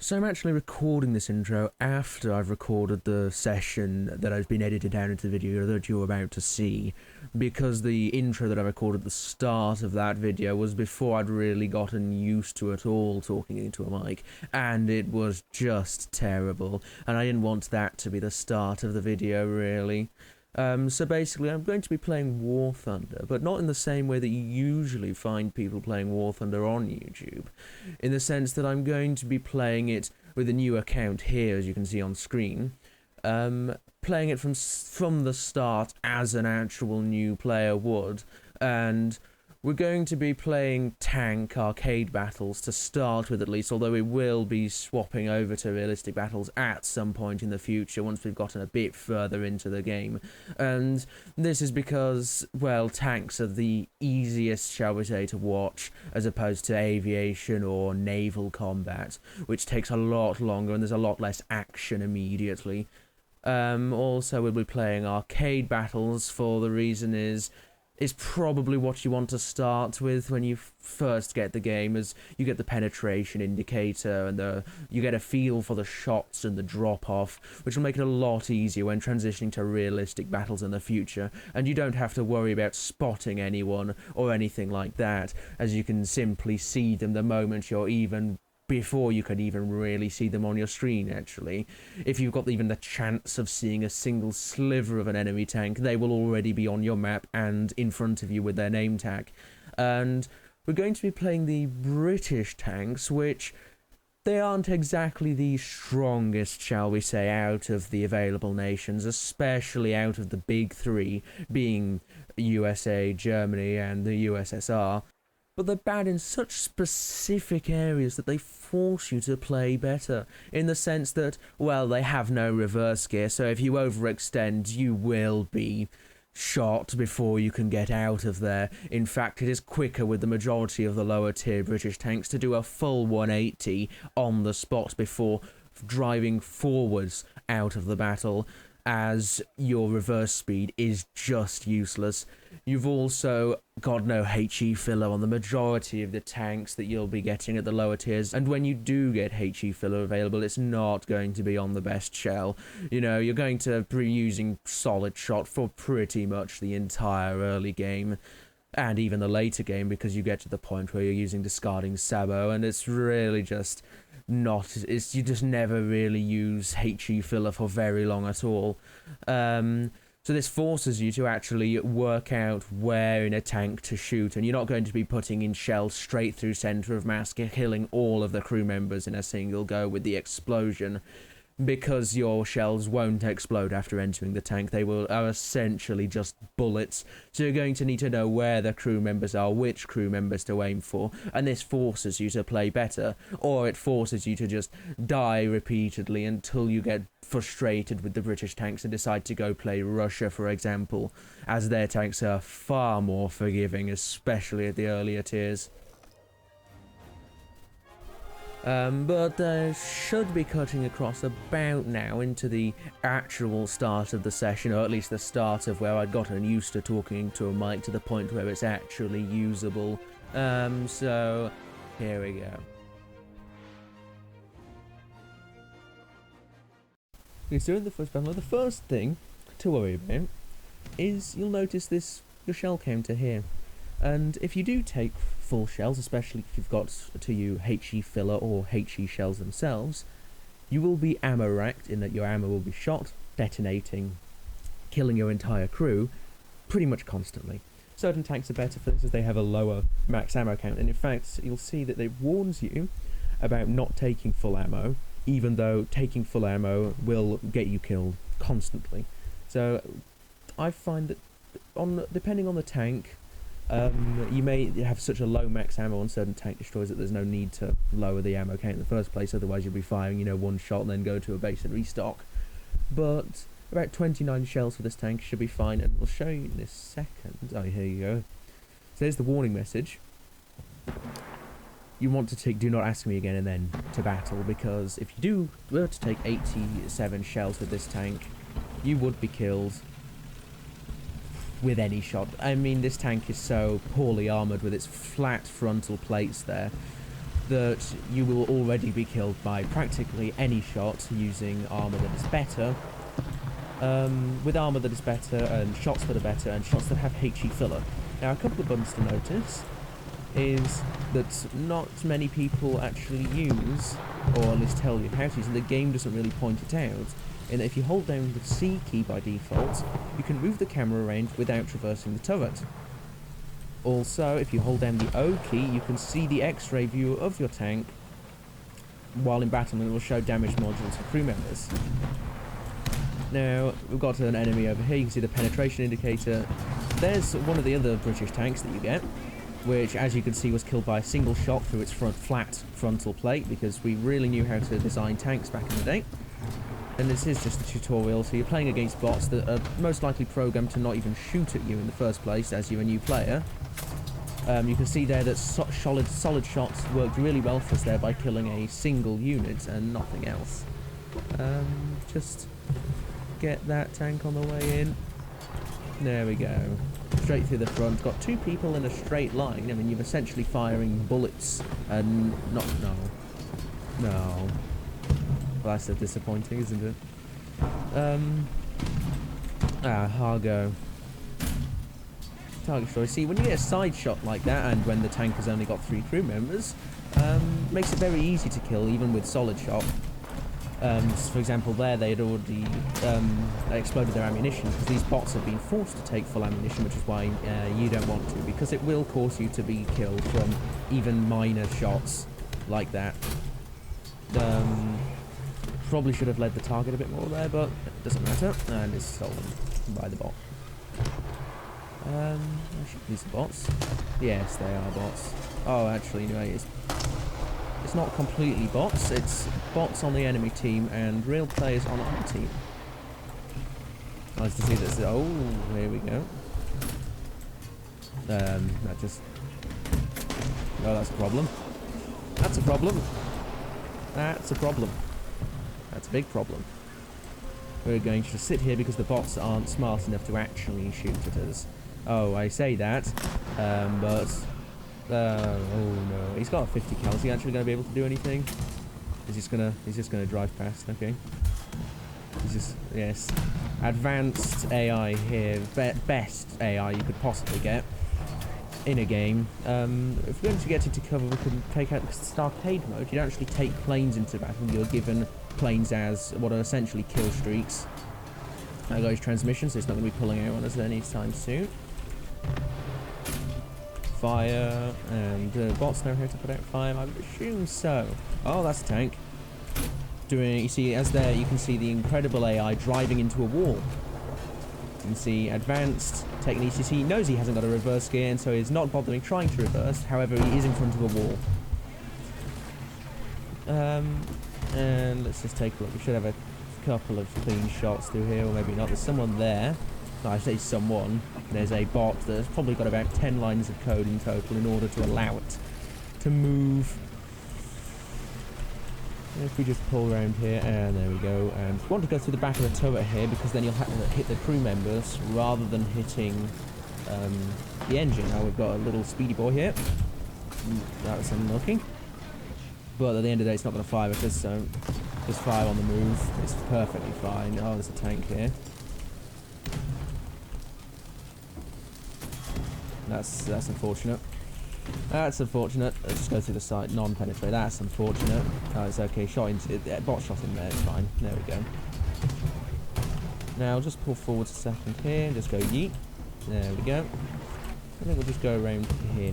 So I'm actually recording this intro after I've recorded the session that has been edited down into the video that you're about to see, because the intro that I recorded at the start of that video was before I'd really gotten used to it all talking into a mic, and it was just terrible, and I didn't want that to be the start of the video, really. So basically, I'm going to be playing War Thunder, but not in the same way that you usually find people playing War Thunder on YouTube, in the sense that I'm going to be playing it with a new account here, as you can see on screen, playing it from the start as an actual new player would, and we're going to be playing tank arcade battles to start with, at least, although we will be swapping over to realistic battles at some point in the future once we've gotten a bit further into the game. And this is because, well, tanks are the easiest, shall we say, to watch as opposed to aviation or naval combat, which takes a lot longer and there's a lot less action immediately. Also, we'll be playing arcade battles for the reason is probably what you want to start with when you first get the game, as you get the penetration indicator and you get a feel for the shots and the drop-off, which will make it a lot easier when transitioning to realistic battles in the future, and you don't have to worry about spotting anyone or anything like that, as you can simply see them the moment you're even before you can even really see them on your screen, actually. If you've got even the chance of seeing a single sliver of an enemy tank, they will already be on your map and in front of you with their name tag. And we're going to be playing the British tanks, which they aren't exactly the strongest, shall we say, out of the available nations, especially out of the big three, being USA, Germany, and the USSR. But they're bad in such specific areas that they force you to play better, in the sense that, well, they have no reverse gear, so if you overextend, you will be shot before you can get out of there. In fact, it is quicker with the majority of the lower tier British tanks to do a full 180 on the spot before driving forwards out of the battle, as your reverse speed is just useless. You've also got no HE filler on the majority of the tanks that you'll be getting at the lower tiers, and when you do get HE filler available, it's not going to be on the best shell. You know, you're going to be using solid shot for pretty much the entire early game, and even the later game, because you get to the point where you're using discarding Sabo, and it's really just you just never really use HE filler for very long at all. So this forces you to actually work out where in a tank to shoot, and you're not going to be putting in shells straight through center of mass, killing all of the crew members in a single go with the explosion, because your shells won't explode after entering the tank. They are essentially just bullets, so you're going to need to know where the crew members are, which crew members to aim for, and this forces you to play better, or it forces you to just die repeatedly until you get frustrated with the British tanks and decide to go play Russia, for example, as their tanks are far more forgiving, especially at the earlier tiers. But I should be cutting across about now into the actual start of the session, or at least the start of where I'd gotten used to talking to a mic to the point where it's actually usable. So here we go. Okay, so in the first battle, the first thing to worry about is you'll notice your shell counter here. And if you do take full shells, especially if you've got to you HE filler or HE shells themselves, you will be ammo racked in that your ammo will be shot, detonating, killing your entire crew pretty much constantly. Certain tanks are better for this as they have a lower max ammo count, and in fact you'll see that it warns you about not taking full ammo, even though taking full ammo will get you killed constantly. So I find that depending on the tank, you may have such a low max ammo on certain tank destroyers that there's no need to lower the ammo count in the first place, otherwise you'll be firing, one shot and then go to a base and restock. But about 29 shells for this tank should be fine, and we'll show you in a second. Oh, here you go. So there's the warning message. You want to take do not ask me again and then to battle, because if you were to take 87 shells with this tank, you would be killed with any shot. I mean, this tank is so poorly armoured with its flat frontal plates there that you will already be killed by practically any shot using armor that is better. With armor that is better, and shots that are better, and shots that have HE filler. Now, a couple of buttons to notice is that not many people actually use, or at least tell you how to use, and the game doesn't really point it out, in that if you hold down the C key by default, you can move the camera around without traversing the turret. Also, if you hold down the O key, you can see the X-ray view of your tank while in battle, and it will show damage modules for crew members. Now, we've got an enemy over here. You can see the penetration indicator. There's one of the other British tanks that you get, which, as you can see, was killed by a single shot through its flat frontal plate, because we really knew how to design tanks back in the day. And this is just a tutorial, so you're playing against bots that are most likely programmed to not even shoot at you in the first place, as you're a new player. You can see there that solid shots worked really well for us there by killing a single unit and nothing else. Just get that tank on the way in. There we go. Straight through the front. Got two people in a straight line. I mean, you're essentially firing bullets and not... No. Well, that's so disappointing, isn't it? Hargo. Target story. See, when you get a side shot like that, and when the tank has only got 3 crew members, makes it very easy to kill, even with solid shot. For example, there they had already exploded their ammunition, because these bots have been forced to take full ammunition, which is why you don't want to, because it will cause you to be killed from even minor shots like that. Probably should have led the target a bit more there, but it doesn't matter, and it's stolen by the bot. Actually, these are bots. Yes, they are bots. Oh, actually, no, it's not completely bots. It's bots on the enemy team and real players on our team. Nice to see this. Oh, here we go. That just... Oh, that's a problem. That's a problem. That's a problem. That's a big problem. We're going to sit here because the bots aren't smart enough to actually shoot at us. Oh, I say that, but... oh no, he's got a 50 cal. Is he actually going to be able to do anything? He's just gonna drive past. Okay. He's just, yes. Advanced AI here, best AI you could possibly get in a game. If we're going to get into cover, we can take out the arcade mode. You don't actually take planes into battle. You're given planes as what are essentially kill streaks. There goes transmission, so it's not going to be pulling out on us anytime soon. Fire, and bots know how to put out fire, I would assume so. Oh, that's a tank. You see, as there, you can see the incredible AI driving into a wall. You can see advanced techniques. You see, he knows he hasn't got a reverse gear, and so he's not bothering trying to reverse. However, he is in front of a wall. And let's just take a look. We should have a couple of clean shots through here, or maybe not. There's someone there. No, I say someone. There's a bot that's probably got about 10 lines of code in total in order to allow it to move. If we just pull around here, and there we go. And we want to go through the back of the turret here, because then you'll have to hit the crew members rather than hitting the engine. Now we've got a little speedy boy here. That was unlucky. But at the end of the day, it's not going to fire at us, so just fire on the move. It's perfectly fine. Oh, there's a tank here. That's unfortunate. That's unfortunate. Let's just go through the side. Non-penetrate. That's unfortunate. Oh, it's okay. Bot shot in there. It's fine. There we go. Now I'll just pull forward a second here and just go yeet. There we go. I think we'll just go around here.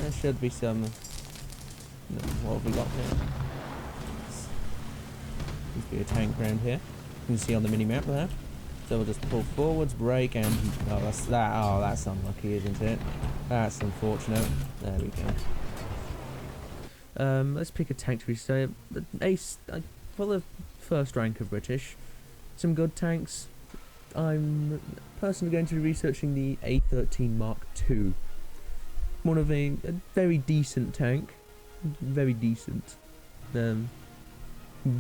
There should be some... No, what have we got here? Seems to be a tank around here. You can see on the mini-map there. So we'll just pull forwards, brake, and... Oh, that's unlucky, isn't it? That's unfortunate. There we go. Let's pick a tank to be say. For the first rank of British, some good tanks. I'm personally going to be researching the A13 Mark II. One of a very decent tank. Very decent.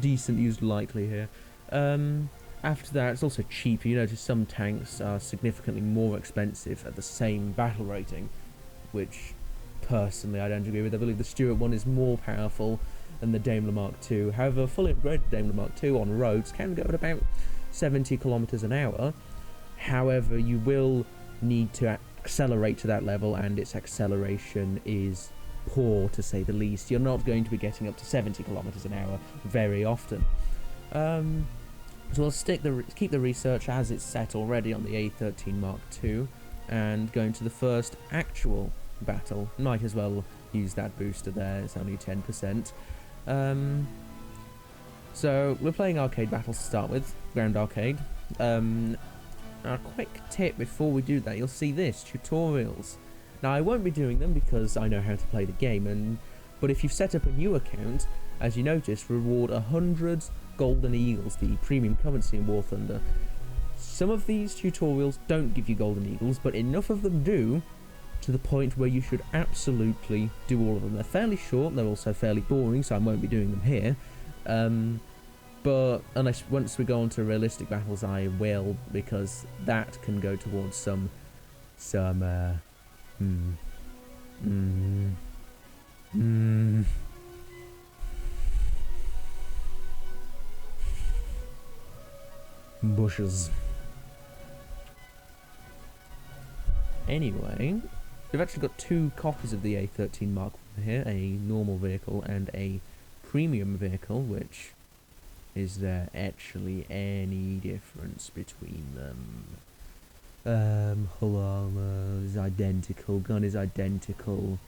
Decent used lightly here. After that, it's also cheaper. You notice some tanks are significantly more expensive at the same battle rating, which personally, I don't agree with. I believe the Stuart one is more powerful than the Daimler Mark II. However, fully upgraded Daimler Mark II on roads can go at about 70 kilometers an hour. However, you will need to accelerate to that level, and its acceleration is poor, to say the least. You're not going to be getting up to 70 kilometers an hour very often. So we'll keep the research as it's set already on the A13 Mark II, and go into the first actual battle. Might as well use that booster there, it's only 10%. So we're playing arcade battles to start with, ground arcade. A quick tip before we do that, you'll see this, tutorials. Now I won't be doing them because I know how to play the game, but if you've set up a new account, as you notice, reward 100 golden eagles, the premium currency in War Thunder. Some of these tutorials don't give you golden eagles, but enough of them do, to the point where you should absolutely do all of them. They're fairly short, they're also fairly boring, so I won't be doing them here. But unless once we go on to realistic battles, I will, because that can go towards some bushes. Anyway, we've actually got two copies of the A13 Mark I here, a normal vehicle and a premium vehicle, which... Is there actually any difference between them? Hull is identical, gun is identical,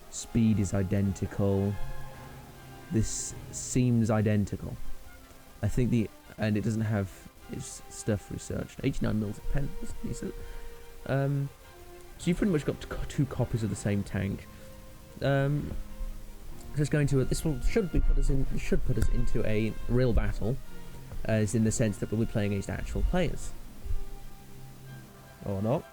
speed is identical. This seems identical. I think and it doesn't have its stuff researched. 89 mils of pen, that's decent. So you've pretty much got two copies of the same tank. Just going to should put us into a real battle, as in the sense that we'll be playing against actual players, or not.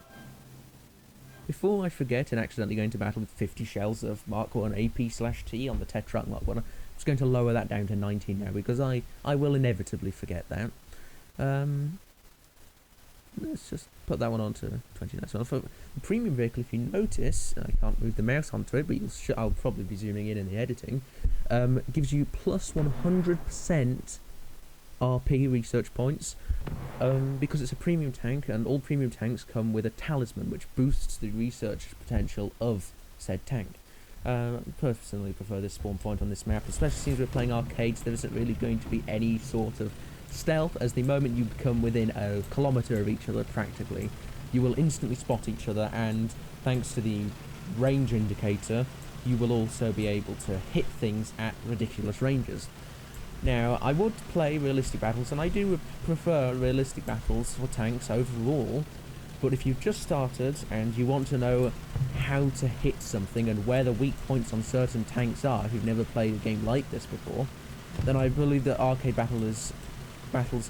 Before I forget and accidentally go into battle with 50 shells of Mark 1 AP/T on the Tetrarch Mark 1, I'm just going to lower that down to 19 now, because I will inevitably forget that. Let's just put that one on to 29. So for the premium vehicle, if you notice, I can't move the mouse onto it, but I'll probably be zooming in the editing, gives you plus 100% RP research points, because it's a premium tank, and all premium tanks come with a talisman which boosts the research potential of said tank. Personally prefer this spawn point on this map, especially since we're playing arcades. There isn't really going to be any sort of stealth, as the moment you become within a kilometre of each other practically, you will instantly spot each other, and thanks to the range indicator, you will also be able to hit things at ridiculous ranges. Now, I would play realistic battles, and I do prefer realistic battles for tanks overall, but if you've just started and you want to know how to hit something and where the weak points on certain tanks are, if you've never played a game like this before, then I believe that arcade battles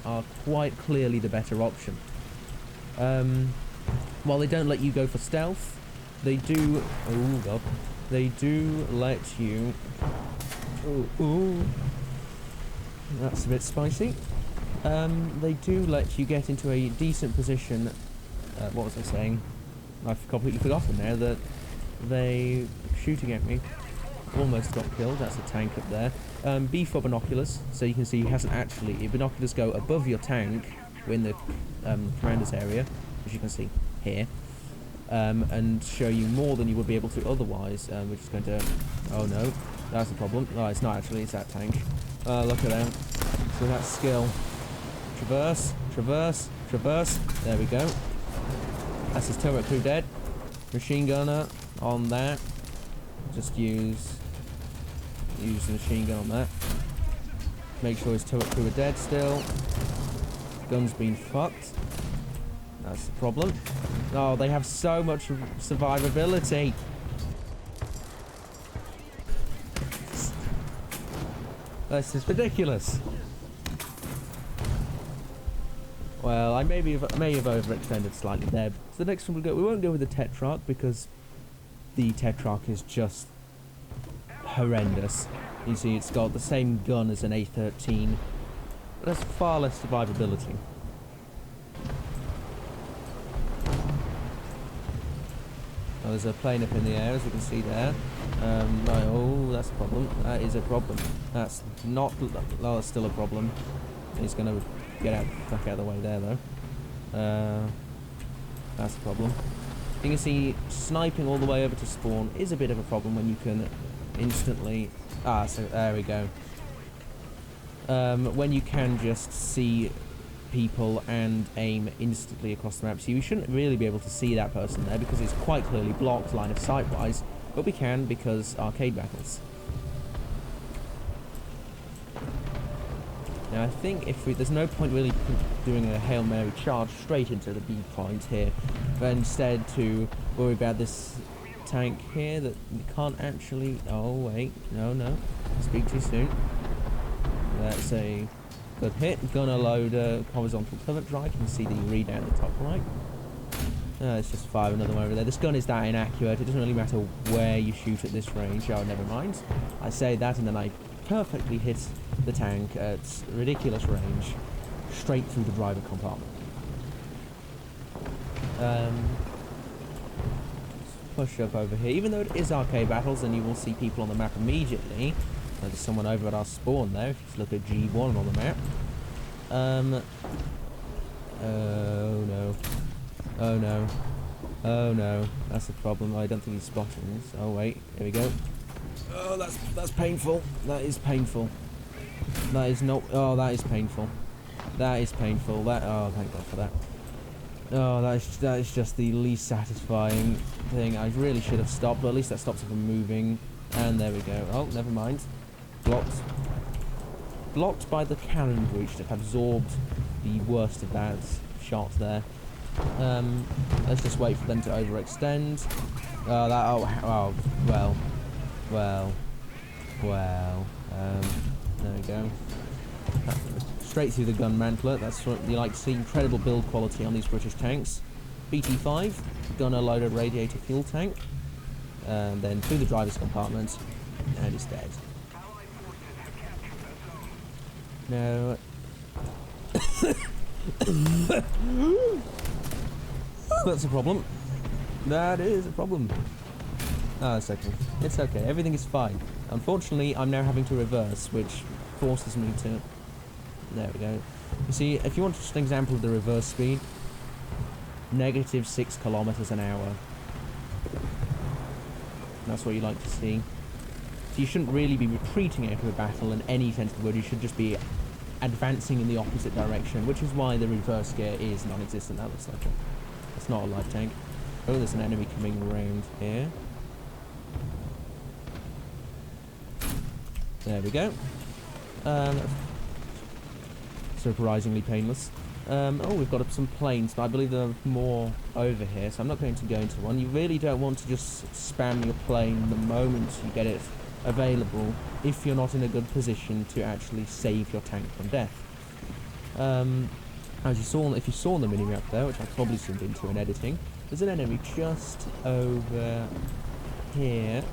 are quite clearly the better option. While they don't let you go for stealth, they do... Oh god. They do let you... Ooh. That's a bit spicy. They do let you get into a decent position... what was I saying? I've completely forgotten now that they... Shooting at me. Almost got killed. That's a tank up there. B for binoculars, so you can see he hasn't actually... If binoculars go above your tank in the commander's area, as you can see here, and show you more than you would be able to otherwise, which is going to... Oh no, that's the problem. Oh, it's not actually, it's that tank. Look at that. So that's skill. Traverse, traverse, traverse. There we go. That's his turret crew dead. Machine gunner on that. Just use the machine gun on that. Make sure his turret crew are dead still. Gun's been fucked. That's the problem. Oh, they have so much survivability. This is ridiculous. Well, I may have overextended slightly there. So the next one we won't go with the Tetrarch, because the Tetrarch is just horrendous. You see, it's got the same gun as an A13, but has far less survivability. Oh, there's a plane up in the air, as you can see there. Right, oh, that's a problem. That is a problem. That's not... Oh, that's still a problem. He's going to get out, back out of the way there, though. That's a problem. You can see sniping all the way over to spawn is a bit of a problem when you can instantly... Ah, so there we go. When you can just see people and aim instantly across the map. So you shouldn't really be able to see that person there because it's quite clearly blocked line of sight wise, but we can because arcade battles. Now I think if there's no point really doing a Hail Mary charge straight into the B point here, but instead to worry about this tank here that we can't actually... Oh wait, no, speak too soon. That's a good hit. Gonna load a horizontal pivot drive. You can see the readout at the top right. Let's just fire another one over there. This gun is that inaccurate. It doesn't really matter where you shoot at this range. Oh, never mind. I say that and then I perfectly hit the tank at ridiculous range, straight through the driver compartment. Let's push up over here. Even though it is arcade battles and you will see people on the map immediately, there's someone over at our spawn there. If you look at G1 on the map. Oh no. Oh no. Oh no. That's a problem. I don't think he's spotting this. Oh wait. Here we go. Oh, that's painful. That is painful. That is not... Oh, that is painful. That is painful. That... Oh, thank God for that. Oh, that is just the least satisfying thing. I really should have stopped, but at least that stops it from moving. And there we go. Oh, never mind. Blocked. Blocked by the cannon breach that absorbed the worst of that shot there. Let's just wait for them to overextend. Oh, well. There we go. Straight through the gun mantlet. That's what you like to see. Incredible build quality on these British tanks. BT5, gunner loaded radiator fuel tank. And then through the driver's compartment, and it's dead. No. That's a problem. That is a problem. Oh, it's okay. It's okay. Everything is fine. Unfortunately, I'm now having to reverse, which forces me to... There we go. You see, if you want just an example of the reverse speed, -6 kilometers an hour. That's what you like to see. So you shouldn't really be retreating out of a battle in any sense of the word. You should just be advancing in the opposite direction, which is why the reverse gear is non-existent. That looks like it's not a light tank. Oh, there's an enemy coming around here. There we go. Surprisingly painless. Oh, we've got some planes, but I believe there are more over here, so I'm not going to go into one. You really don't want to just spam your plane the moment you get it available if you're not in a good position to actually save your tank from death. As you saw, if you saw the mini-map there, which I probably zoomed into in editing, there's an enemy just over here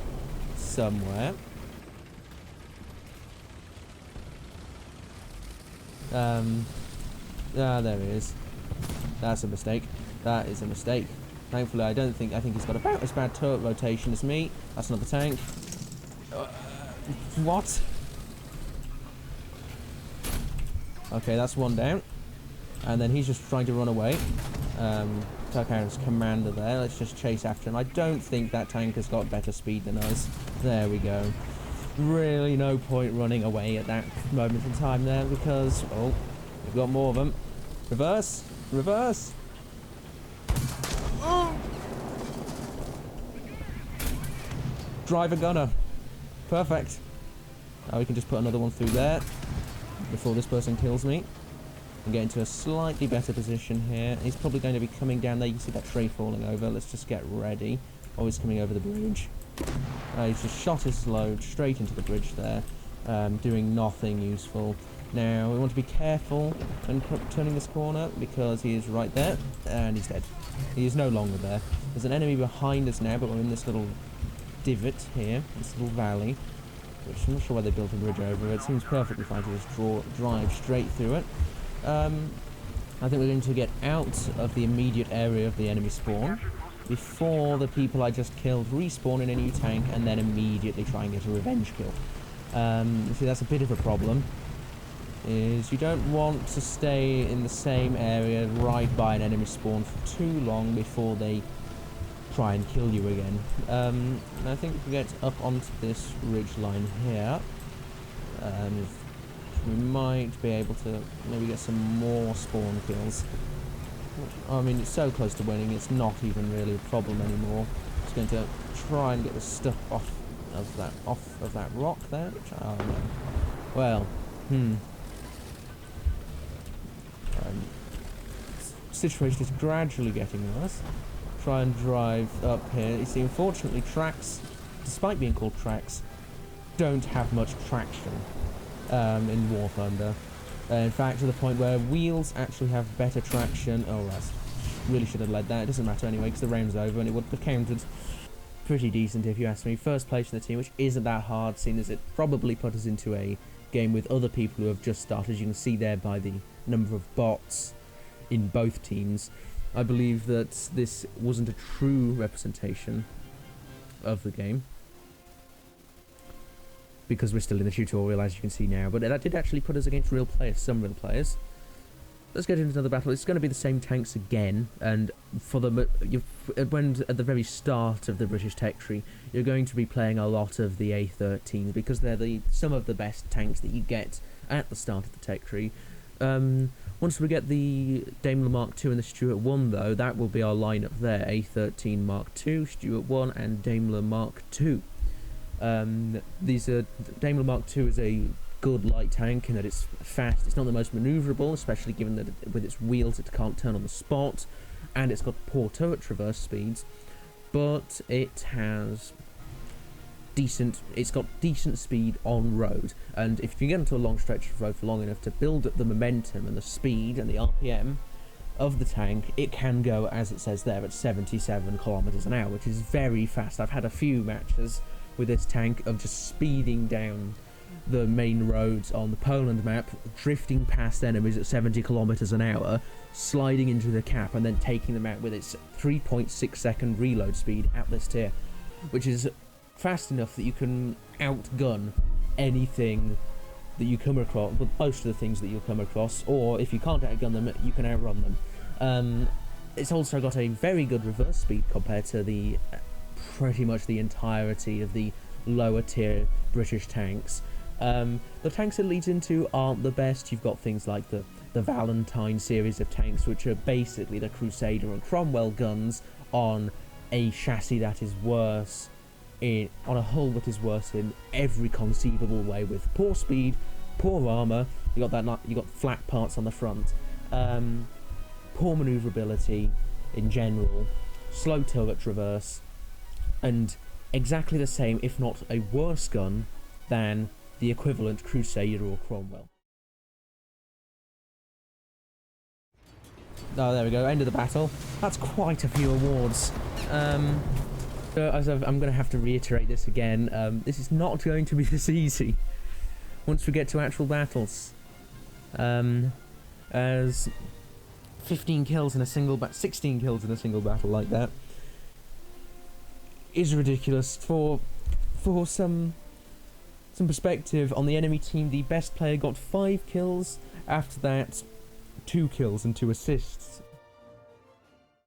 somewhere. There he is. That's a mistake. That is a mistake. Thankfully, I think he's got about as bad turret rotation as me. That's another tank. What? Okay, that's one down. And then he's just trying to run away. Took out his commander there. Let's just chase after him. I don't think that tank has got better speed than us. There we go. Really no point running away at that moment in time there because, oh, we've got more of them. Reverse! Reverse! Oh. Driver gunner. Perfect. Now we can just put another one through there before this person kills me. And get into a slightly better position here. He's probably going to be coming down there. You can see that tree falling over. Let's just get ready. Oh, he's coming over the bridge. He's just shot his load straight into the bridge there, doing nothing useful. Now, we want to be careful when turning this corner because he is right there, and he's dead. He is no longer there. There's an enemy behind us now, but we're in this little divot here, this little valley, which I'm not sure why they built a bridge over. It seems perfectly fine to just drive straight through it. I think we're going to get out of the immediate area of the enemy spawn. before the people I just killed respawn in a new tank and then immediately try and get a revenge kill. You see, that's a bit of a problem, is you don't want to stay in the same area right by an enemy spawn for too long before they try and kill you again. I think if we get up onto this ridge line here, we might be able to maybe get some more spawn kills. I mean, it's so close to winning, it's not even really a problem anymore. Just going to try and get the stuff off of that rock there. Oh no. Well, situation is gradually getting worse. Try and drive up here. You see, unfortunately, tracks, despite being called tracks, don't have much traction in War Thunder. In fact, to the point where wheels actually have better traction. Oh, I really should have led that. It doesn't matter anyway, because the round's over, and it would have counted pretty decent if you ask me. First place in the team, which isn't that hard, seeing as it probably put us into a game with other people who have just started. You can see there by the number of bots in both teams. I believe that this wasn't a true representation of the game, because we're still in the tutorial, as you can see now, but that did actually put us against real players, some real players. Let's get into another battle. It's going to be the same tanks again, and for the when at the very start of the British tech tree, you're going to be playing a lot of the A13s, because they're some of the best tanks that you get at the start of the tech tree. Once we get the Daimler Mark II and the Stuart 1, though, that will be our lineup there: A13 Mark II, Stuart 1, and Daimler Mark II. Daimler Mark II is a good light tank in that it's fast. It's not the most manoeuvrable, especially given that with its wheels it can't turn on the spot, and it's got poor turret traverse speeds, but it has got decent speed on road, and if you get into a long stretch of road for long enough to build up the momentum and the speed and the RPM of the tank, it can go, as it says there, at 77 kilometers an hour, which is very fast. I've had a few matches with this tank of just speeding down the main roads on the Poland map, drifting past enemies at 70 kilometers an hour, sliding into the cap, and then taking them out with its 3.6 second reload speed at this tier, which is fast enough that you can outgun anything that you come across, but most of the things that you'll come across, or if you can't outgun them, you can outrun them. It's also got a very good reverse speed compared to the pretty much the entirety of the lower tier British tanks. The tanks it leads into aren't the best. You've got things like the Valentine series of tanks, which are basically the Crusader and Cromwell guns on a chassis that is worse, on a hull that is worse in every conceivable way, with poor speed, poor armor. You got flat parts on the front, poor maneuverability in general, slow turret traverse, and exactly the same, if not a worse gun than the equivalent Crusader or Cromwell. Oh, there we go, end of the battle. That's quite a few awards. I'm going to have to reiterate this again. This is not going to be this easy once we get to actual battles. As 15 kills in a single 16 kills in a single battle like that is ridiculous. For some perspective, on the enemy team, the best player got 5 kills. After that, 2 kills and 2 assists.